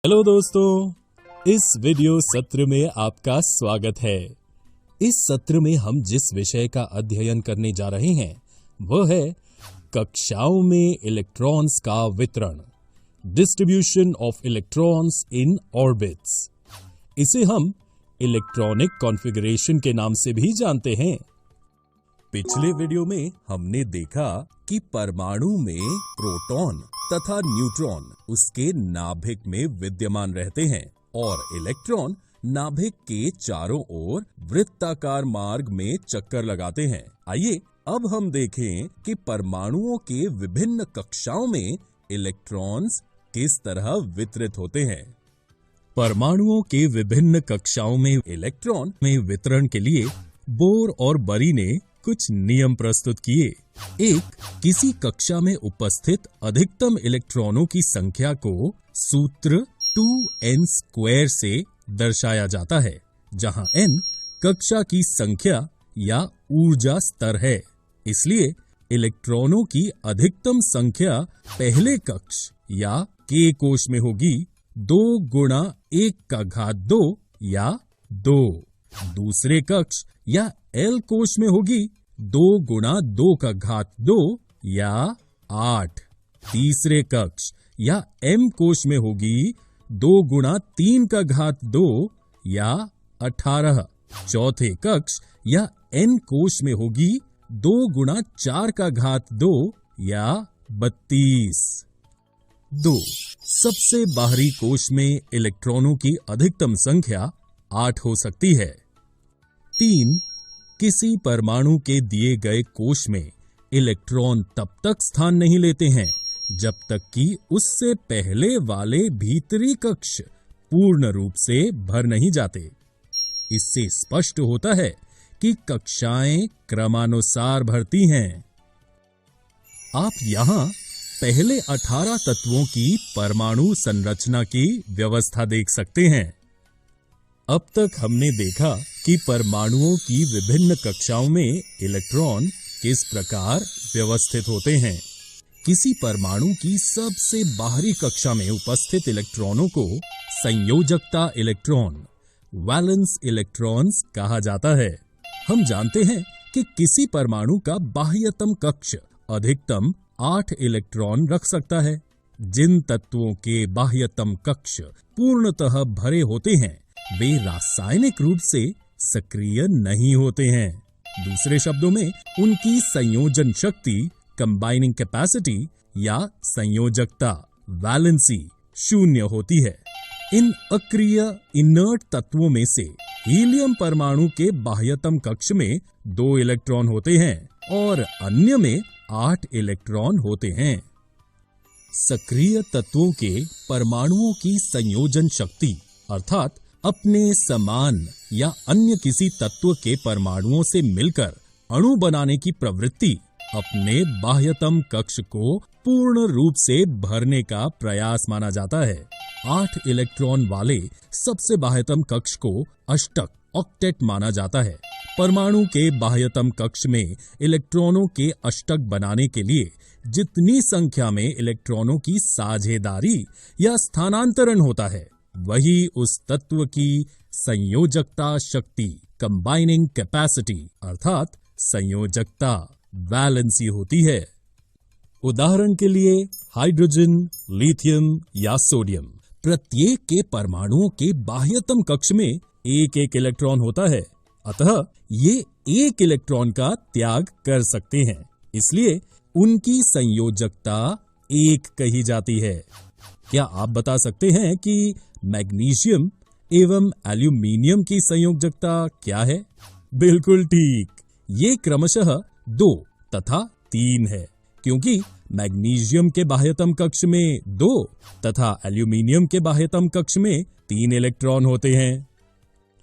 Hello दोस्तों, इस video सत्र में आपका स्वागत है। इस सत्र में हम जिस विषय का अध्ययन करने जा रहे हैं वह है कक्षाओं में इलेक्ट्रॉन्स का वितरण, distribution of electrons in orbits. इसे हम इलेक्ट्रॉनिक कॉन्फ़िगरेशन के नाम से भी जानते हैं। पिछले वीडियो में हमने देखा कि परमाणु में प्रोटॉन तथा न्यूट्रॉन उसके नाभिक में विद्यमान रहते हैं और इलेक्ट्रॉन नाभिक के चारों ओर वृत्ताकार मार्ग में चक्कर लगाते हैं। आइए अब हम देखें कि परमाणुओं के विभिन्न कक्षाओं में इलेक्ट्रॉन्स किस तरह वितरित होते हैं। परमाणुओं के विभिन्न कक्षाओं में इलेक्ट्रॉन में वितरण के लिए बोर और बरी ने कुछ नियम प्रस्तुत किए। एक, किसी कक्षा में उपस्थित अधिकतम इलेक्ट्रॉनों की संख्या को सूत्र 2n² से दर्शाया जाता है, जहां n कक्षा की संख्या या ऊर्जा स्तर है। इसलिए इलेक्ट्रॉनों की अधिकतम संख्या पहले कक्ष या k कोश में होगी 2 गुणा 1⁻² या 2। दूसरे कक्ष या L कोश में होगी 2 गुणा 2⁻² या 8। तीसरे कक्ष या M कोश में होगी 2 गुणा 3⁻² या 18। चौथे कक्ष या N कोश में होगी 2 गुणा 4⁻² या 32। 2. सबसे बाहरी कोश में इलेक्ट्रॉनों की अधिकतम संख्या 8 हो सकती है। 3. किसी परमाणु के दिए गए कोश में इलेक्ट्रॉन तब तक स्थान नहीं लेते हैं जब तक कि उससे पहले वाले भीतरी कक्ष पूर्ण रूप से भर नहीं जाते। इससे स्पष्ट होता है कि कक्षाएं क्रमानुसार भरती हैं। आप यहां पहले 18 तत्वों की परमाणु संरचना की व्यवस्था देख सकते हैं। अब तक हमने देखा कि परमाणुओं की विभिन्न कक्षाओं में इलेक्ट्रॉन किस प्रकार व्यवस्थित होते हैं। किसी परमाणु की सबसे बाहरी कक्षा में उपस्थित इलेक्ट्रॉनों को संयोजकता इलेक्ट्रॉन, वैलेंस इलेक्ट्रॉन्स कहा जाता है। हम जानते हैं कि किसी परमाणु का बाह्यतम कक्ष अधिकतम 8 इलेक्ट्रॉन रख सकता है। जिन तत्वों के बाह्यतम कक्ष पूर्णतः भरे होते हैं वे रासायनिक रूप से सक्रिय नहीं होते हैं। दूसरे शब्दों में उनकी संयोजन शक्ति, कंबाइनिंग कैपेसिटी या संयोजकता, वैलेंसी 0 होती है। इन अक्रिय इनर्ट तत्वों में से हीलियम परमाणु के बाह्यतम कक्ष में 2 इलेक्ट्रॉन होते हैं और अन्य में 8 इलेक्ट्रॉन होते हैं। सक्रिय तत्वों के परमाणुओं की संयोजन शक्ति अर्थात अपने समान या अन्य किसी तत्व के परमाणुओं से मिलकर अणु बनाने की प्रवृत्ति अपने बाह्यतम कक्ष को पूर्ण रूप से भरने का प्रयास माना जाता है। 8 इलेक्ट्रॉन वाले सबसे बाह्यतम कक्ष को अष्टक, ऑक्टेट माना जाता है। परमाणु के बाह्यतम कक्ष में इलेक्ट्रॉनों के अष्टक बनाने के लिए जितनी संख्या में इलेक्ट्रॉनों की साझेदारी या स्थानांतरण होता है वही उस तत्व की संयोजकता शक्ति, कंबाइनिंग कैपेसिटी अर्थात संयोजकता, वैलेंसी होती है। उदाहरण के लिए हाइड्रोजन, लिथियम या सोडियम, प्रत्येक के परमाणुओं के बाह्यतम कक्ष में एक एक इलेक्ट्रॉन होता है, अतः ये एक इलेक्ट्रॉन का त्याग कर सकते हैं, इसलिए उनकी संयोजकता 1 कही जाती है। क्या आप बता सकते हैं कि मैग्नीशियम एवं एल्यूमीनियम की संयोजकता क्या है? बिल्कुल ठीक, ये क्रमशः 2 तथा 3 है, क्योंकि मैग्नीशियम के बाह्यतम कक्ष में 2 तथा एल्यूमीनियम के बाह्यतम कक्ष में 3 इलेक्ट्रॉन होते हैं।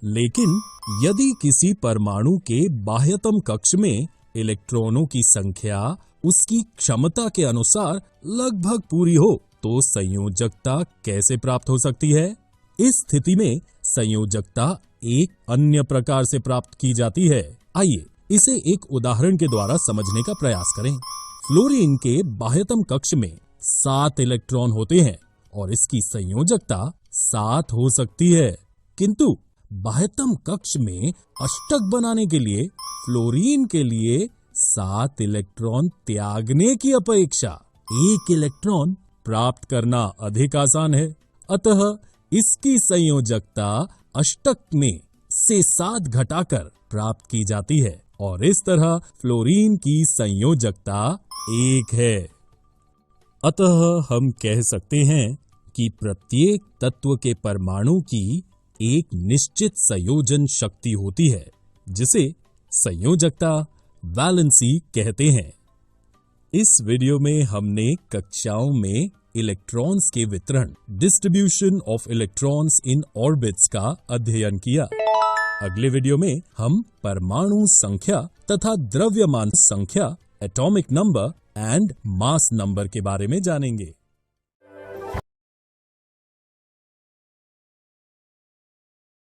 लेकिन यदि किसी परमाणु के बाह्यतम कक्ष में इलेक्ट्रॉनों की संख्या उसकी क्षमता के अनुसार लगभग पूरी हो तो संयोजकता कैसे प्राप्त हो सकती है? इस स्थिति में संयोजकता एक अन्य प्रकार से प्राप्त की जाती है। आइए इसे एक उदाहरण के द्वारा समझने का प्रयास करें। फ्लोरीन के बाह्यतम कक्ष में 7 इलेक्ट्रॉन होते हैं और इसकी संयोजकता 7 हो सकती है, किंतु बाह्यतम कक्ष में अष्टक बनाने के लिए फ्लोरीन के लिए 7 इलेक्ट्रॉन त्यागने की अपेक्षा 1 इलेक्ट्रॉन प्राप्त करना अधिक आसान है। अतः इसकी संयोजकता अष्टक में से 7 घटाकर प्राप्त की जाती है और इस तरह फ्लोरीन की संयोजकता 1 है। अतः हम कह सकते हैं कि प्रत्येक तत्व के परमाणु की एक निश्चित संयोजन शक्ति होती है, जिसे संयोजकता वैलेंसी कहते हैं। इस वीडियो में हमने कक्षाओं में इलेक्ट्रॉन्स के वितरण, distribution of electrons in orbits का अध्ययन किया। अगले वीडियो में हम परमाणु संख्या तथा द्रव्यमान संख्या, atomic number and mass number के बारे में जानेंगे।